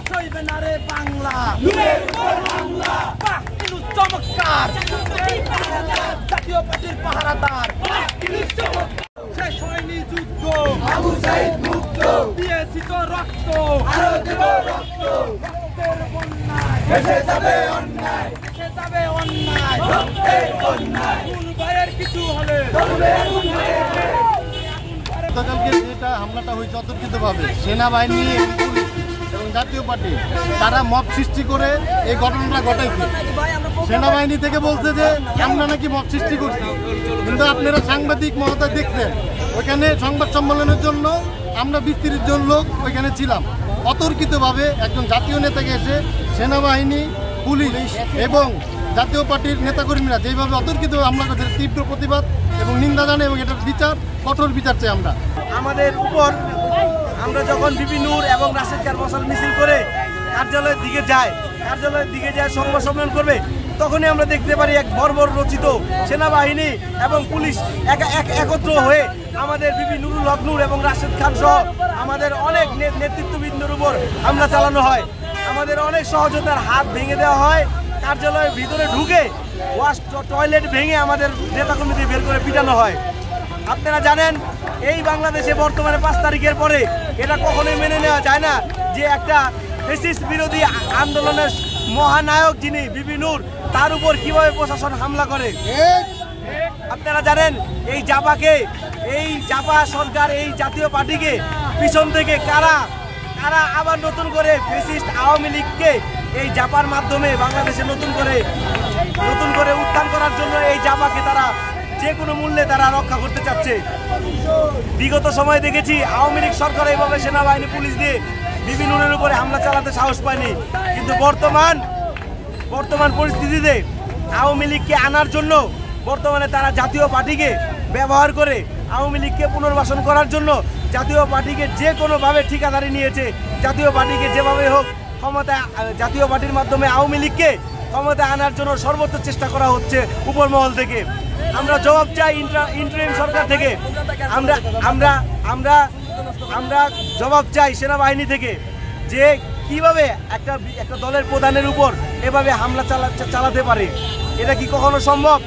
সইবে না রে বাংলা, চমৎকার জাতীয় পার্টির পাহারাদার, শেষ হয়নি যুদ্ধ, দিয়েছি তো রক্ত, রক্তের বন্যায় ভেসে যাবে অন্যায়, ভাইয়ের কিছু হলে গতকালকে যেটা হামলাটা হয়েছে অতর্কিতভাবে সেনাবাহিনী এবং জাতীয় পার্টি তারা মব সৃষ্টি করে এই ঘটনাটা ঘটাইছে। সেনাবাহিনী থেকে বলছে যে আমরা নাকি মব সৃষ্টি করছি, কিন্তু আপনারা সাংবাদিক মহোদয় দেখছেন ওইখানে সংবাদ সম্মেলনের জন্য আমরা 20-30 জন লোক ওইখানে ছিলাম। অতর্কিতভাবে একজন জাতীয় নেতাকে এসে সেনাবাহিনী, পুলিশ এবং জাতীয় পার্টির নেতাকর্মীরা যেভাবে অতর্কিতভাবে হামলা করছে তীব্র প্রতিবাদ এবং নিন্দা জানাই এবং এটার বিচার, কঠোর বিচার চাই আমরা। আমাদের উপর আমরা যখন বিপি নূর এবং রাশেদ খান মশাল মিছিল করে কার্যালয়ের দিকে যায় সংবাদ সম্মেলন করবে, তখনই আমরা দেখতে পারি এক বর্বর রচিত সেনাবাহিনী এবং পুলিশ একত্র হয়ে আমাদের বিপি নুরুল হক নূর এবং রাশেদ খান সহ আমাদের অনেক নেতৃত্ববৃন্দের উপর হামলা চালানো হয়। আমাদের অনেক সহযোদ্ধার হাত ভেঙে দেওয়া হয়, কার্যালয়ের ভিতরে ঢুকে টয়লেট ভেঙে আমাদের নেতাকর্মীদের বের করে পিটানো হয়। আপনারা জানেন এই বাংলাদেশে বর্তমানে 5 তারিখের পরে এটা কখনোই মেনে নেওয়া যায় না যে একটা ফ্যাসিস্ট বিরোধী আন্দোলনের মহানায়ক যিনি বিপি নূর, তার উপর কিভাবে প্রশাসন হামলা করে। আপনারা জানেন এই জাপা সরকার, এই জাতীয় পার্টিকে পিছন থেকে কারা আবার নতুন করে ফ্যাসিস্ট আওয়ামী লীগকে এই জাপার মাধ্যমে বাংলাদেশে নতুন করে উত্থান করার জন্য এই জাপাকে তারা যে কোনো মূল্যে তারা রক্ষা করতে চাচ্ছে। বিগত সময় দেখেছি আওয়ামী লীগ সরকার এইভাবে সেনাবাহিনী, পুলিশ দিয়ে বিপি নূরের উপরে হামলা চালাতে সাহস পায়নি, কিন্তু বর্তমান পরিস্থিতিতে আওয়ামী লীগকে আনার জন্য বর্তমানে তারা জাতীয় পার্টিকে ব্যবহার করে আওয়ামী লীগকে পুনর্বাসন করার জন্য জাতীয় পার্টিকে যে কোনোভাবে ঠিকাদারি নিয়েছে। জাতীয় পার্টিকে যেভাবে হোক ক্ষমতায়, জাতীয় পার্টির মাধ্যমে আওয়ামী লীগকে ক্ষমতায় আনার জন্য সর্বোচ্চ চেষ্টা করা হচ্ছে উপরমহল থেকে। আমরা জবাব চাই ইন্টারিম সরকার থেকে, আমরা জবাব চাই সেনাবাহিনী থেকে যে কিভাবে একটা দলের প্রধানের উপর এভাবে হামলা চালাতে পারে। এটা কি কখনো সম্ভব?